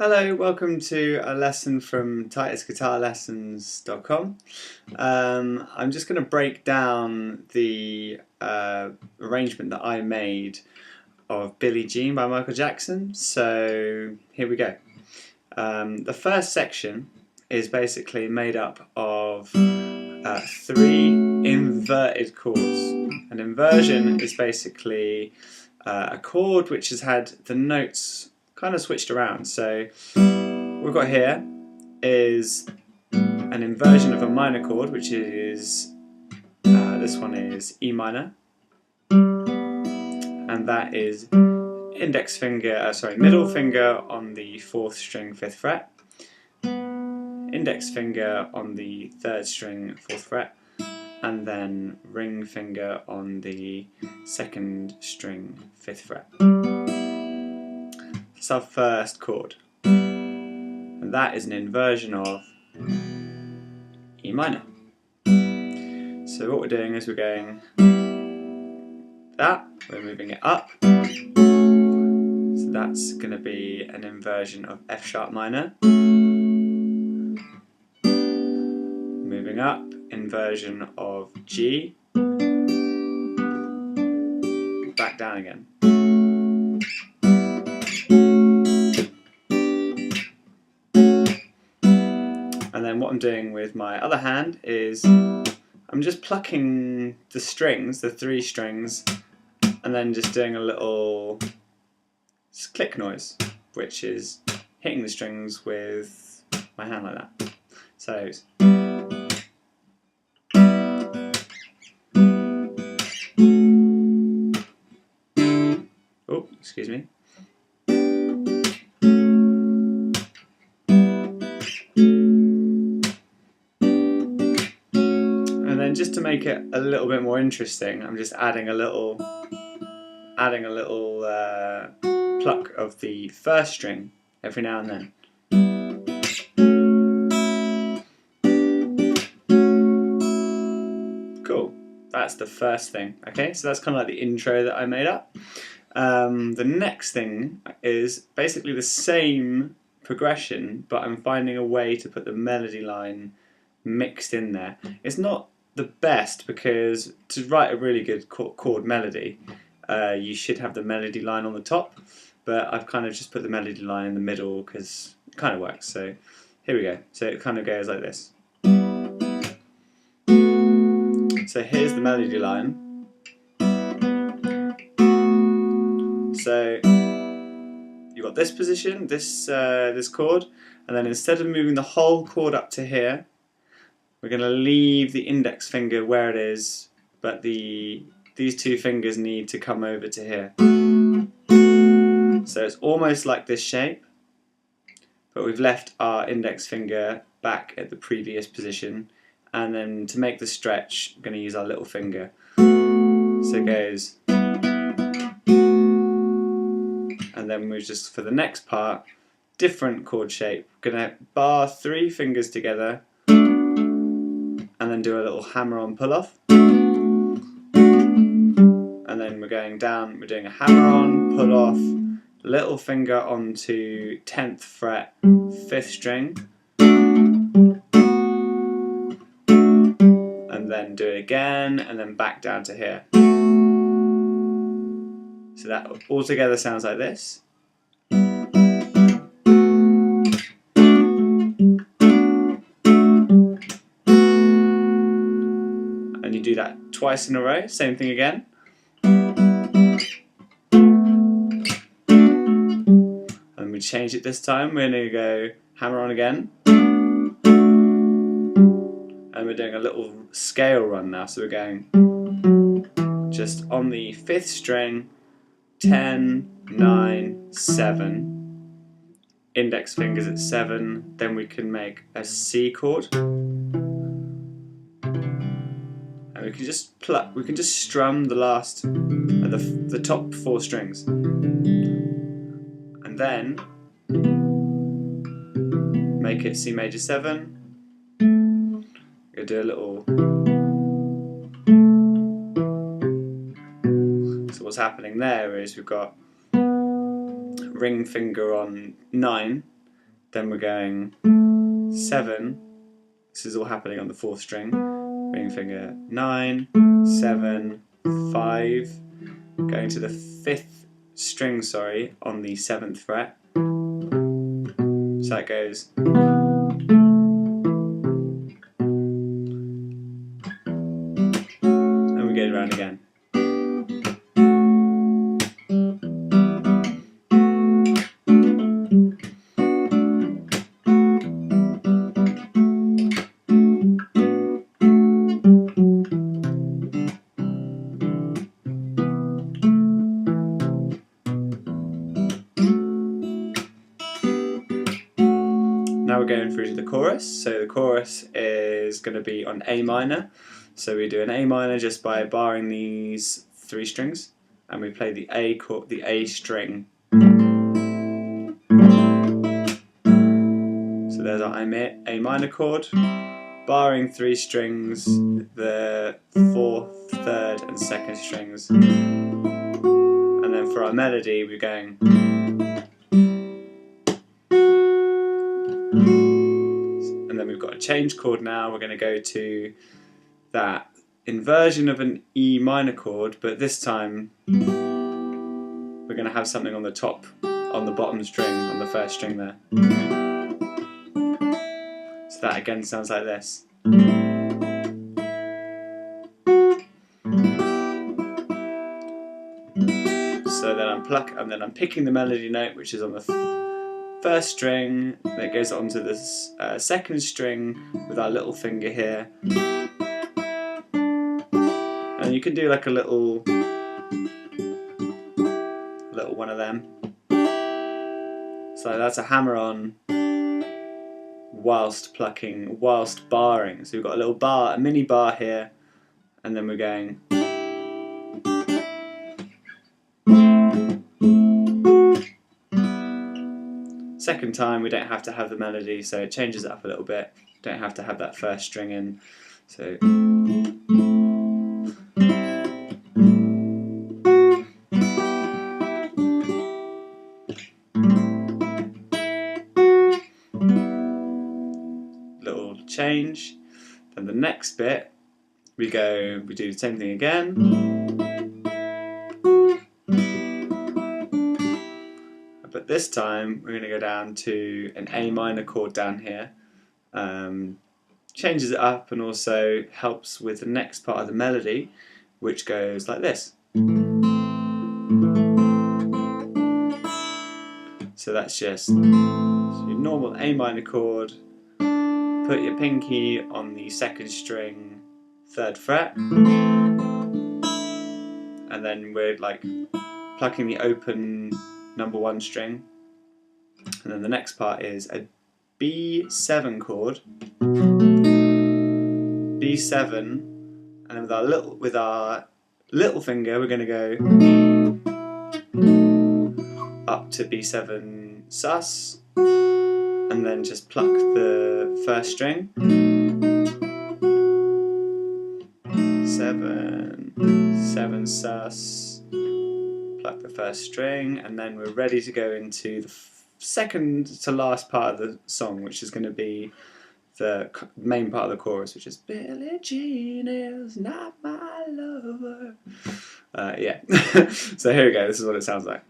Hello, welcome to a lesson from TitusGuitarLessons.com. I'm just going to break down the arrangement that I made of Billie Jean by Michael Jackson. So here we go. The first section is basically made up of three inverted chords. An inversion is basically a chord which has had the notes kind of switched around. So what we've got here is an inversion of a minor chord, which is this one is E minor, and that is middle finger on the 4th string 5th fret, index finger on the 3rd string 4th fret, and then ring finger on the 2nd string 5th fret. That's our first chord, and that is an inversion of E minor. So what we're doing is we're going that, we're moving it up, so that's going to be an inversion of F sharp minor, moving up, inversion of G, back down again. And then what I'm doing with my other hand is I'm just plucking the strings, the 3 strings, and then just doing a little click noise, which is hitting the strings with my hand like that. So oh, excuse me. And then just to make it a little bit more interesting, I'm just adding a little pluck of the 1st string every now and then. Cool. That's the first thing. Okay, so that's kind of like the intro that I made up. The next thing is basically the same progression, but I'm finding a way to put the melody line mixed in there. It's not the best, because to write a really good chord melody, you should have the melody line on the top, but I've kind of just put the melody line in the middle because it kind of works. So here we go. So it kind of goes like this. So here's the melody line. So you've got this position, this chord, and then instead of moving the whole chord up to here, we're going to leave the index finger where it is, but these 2 fingers need to come over to here. So it's almost like this shape, but we've left our index finger back at the previous position, and then to make the stretch, we're going to use our little finger. So it goes, and then we're just, for the next part, different chord shape. We're going to bar 3 fingers together, and then do a little hammer-on pull-off. And then we're going down, we're doing a hammer-on, pull-off, little finger onto 10th fret, 5th string, and then do it again, and then back down to here. So that all together sounds like this. And you do that twice in a row, same thing again. And we change it this time, we're going to go hammer on again. And we're doing a little scale run now, so we're going just on the 5th string, 10, 9, 7. Index fingers at 7, then we can make a C chord. And we can just pluck, we can just strum the last, the top 4 strings. And then make it C major 7. We'll do a little. So what's happening there is we've got ring finger on 9, then we're going 7. This is all happening on the 4th string. Ring finger 9, 7, 5. Going to the 5th string, sorry, on the 7th fret. So that goes. And we go around again. Now we're going through to the chorus. So the chorus is going to be on A minor. So we do an A minor just by barring these 3 strings, and we play the A string. So there's our A minor chord, barring 3 strings, the 4th, 3rd, and 2nd strings. And then for our melody, we're going. And then we've got a change chord now. We're going to go to that inversion of an E minor chord, but this time we're going to have something on the top, on the bottom string, on the 1st string there. So that again sounds like this. So then I'm picking the melody note, which is on the 1st string, that goes onto the 2nd string with our little finger here. And you can do like a little one of them. So that's a hammer on whilst barring. So we've got a little bar, a mini bar here, and then we're going. Second time we don't have to have the melody, so it changes it up a little bit. Don't have to have that 1st string in. So little change. Then the next bit we do the same thing again. But this time we're going to go down to an A minor chord down here. Changes it up and also helps with the next part of the melody, which goes like this. So that's just your normal A minor chord. Put your pinky on the 2nd string, 3rd fret, and then we're like plucking the open number 1 string, and then the next part is a B7 chord, B7, and with our little finger we're going to go up to B7 sus, and then just pluck the 1st string, 7 sus, pluck the 1st string, and then we're ready to go into the second to last part of the song, which is going to be the main part of the chorus, which is Billie Jean is not my lover. Yeah. So here we go, this is what it sounds like.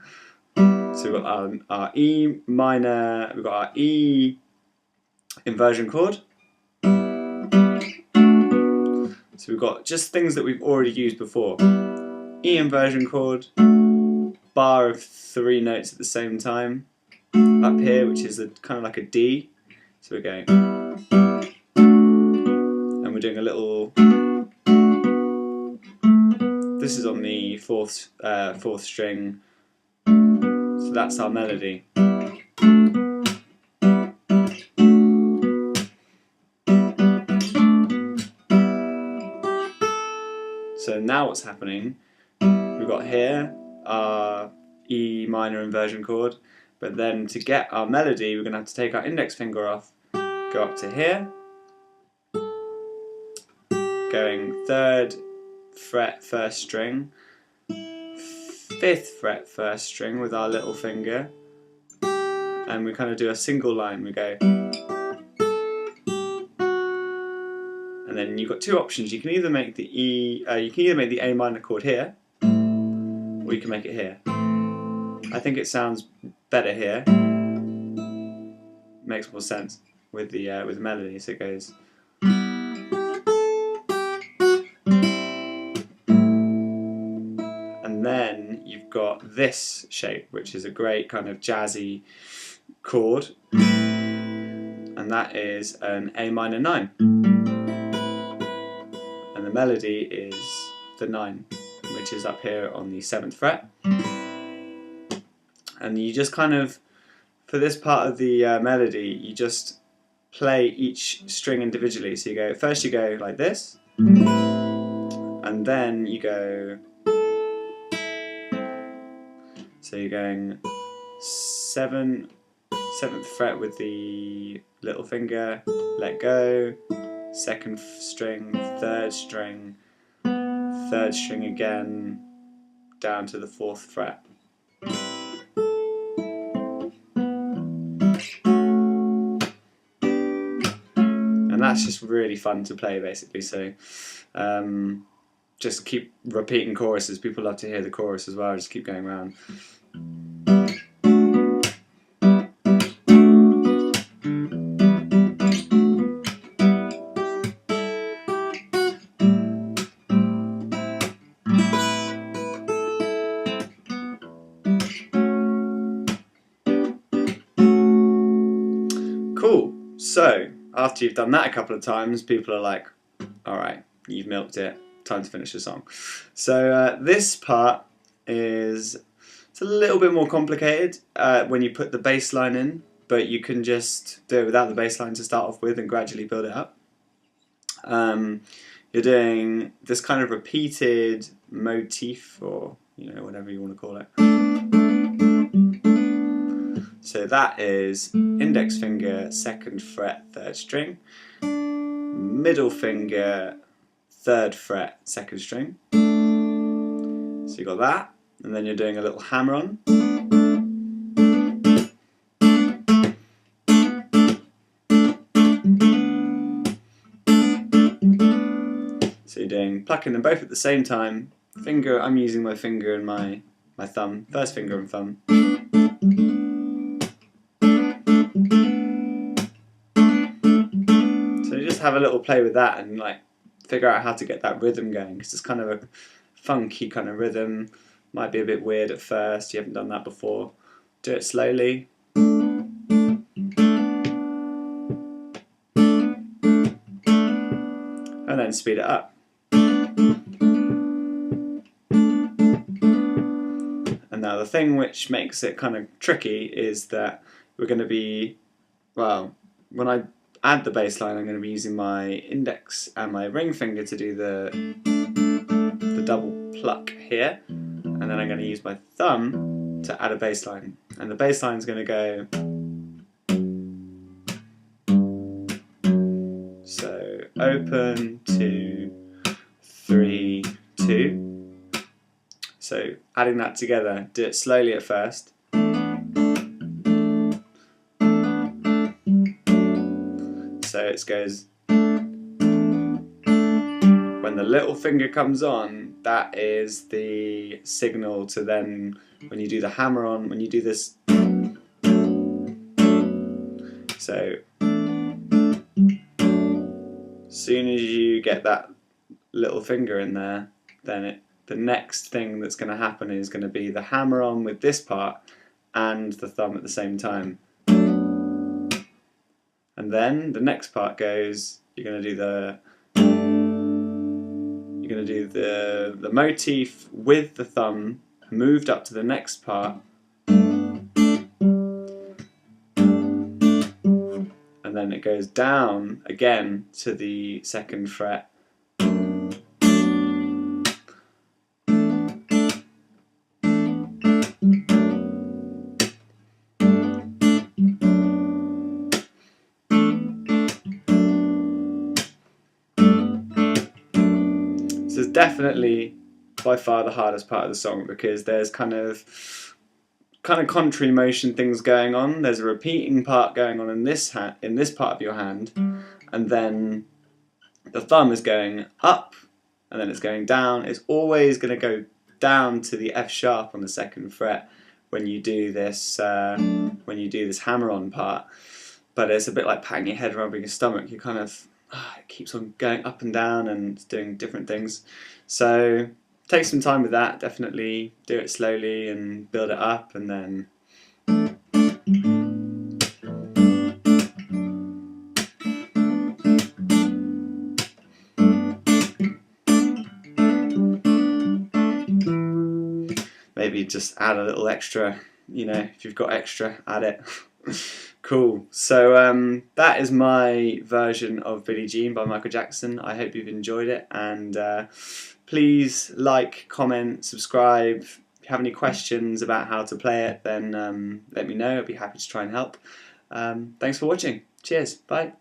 So we've got our E minor, we've got our E inversion chord. So we've got just things that we've already used before. E inversion chord, bar of 3 notes at the same time, up here, which is kind of like a D. So we're going, and we're doing a little. This is on the 4th string. So that's our melody. So now what's happening? We've got here our E minor inversion chord, but then to get our melody we're going to have to take our index finger off, go up to here, going 3rd fret 1st string, 5th fret 1st string with our little finger, and we kind of do a single line. We go, and then you've got two options. You can either make the A minor chord here, or you can make it here. I think it sounds better here. Makes more sense with the melody. So it goes. And then you've got this shape, which is a great kind of jazzy chord, and that is an A minor 9. And the melody is the 9, which is up here on the 7th fret. And you just kind of, for this part of the melody, you just play each string individually. So you go, first you go like this, and then you go, so you're going 7th fret with the little finger, let go, 2nd string, 3rd string, 3rd string again, down to the 4th fret. And that's just really fun to play, basically. So just keep repeating choruses. People love to hear the chorus as well. Just keep going around. Cool. So after you've done that a couple of times, people are like, alright, you've milked it, time to finish the song. So this part it's a little bit more complicated when you put the bass line in, but you can just do it without the bass line to start off with and gradually build it up. You're doing this kind of repeated motif, or whatever you want to call it. So that is index finger, 2nd fret, 3rd string, middle finger, 3rd fret, 2nd string. So you got that, and then you're doing a little hammer on. So you're doing plucking them both at the same time. Finger, I'm using my finger and my thumb, first finger and thumb. So you just have a little play with that and like figure out how to get that rhythm going, because it's kind of a funky kind of rhythm. Might be a bit weird at first, you haven't done that before. Do it slowly. And then speed it up. And now the thing which makes it kind of tricky is that we're going to be, well, when I add the bass line, I'm going to be using my index and my ring finger to do the double pluck here, and then I'm going to use my thumb to add a bass line, and the bass line is going to go, so open, 2, 3, 2. So adding that together, do it slowly at first. So it goes, when the little finger comes on, that is the signal to then, when you do the hammer on, when you do this. So as soon as you get that little finger in there, then the next thing that's going to happen is going to be the hammer on with this part and the thumb at the same time. And then the next part goes, you're going to do the motif with the thumb moved up to the next part, and then it goes down again to the 2nd fret. Definitely by far the hardest part of the song, because there's kind of kind of contrary motion things going on. There's a repeating part going on in this part of your hand, and then the thumb is going up, and then it's going down. It's always going to go down to the F sharp on the 2nd fret when you do this hammer-on part. But it's a bit like patting your head, rubbing your stomach. You kind of it keeps on going up and down and doing different things. So take some time with that. Definitely do it slowly and build it up, and then maybe just add a little extra, if you've got extra, add it. Cool. So that is my version of Billie Jean by Michael Jackson. I hope you've enjoyed it, and please like, comment, subscribe. If you have any questions about how to play it, then let me know. I'd be happy to try and help. Thanks for watching. Cheers. Bye.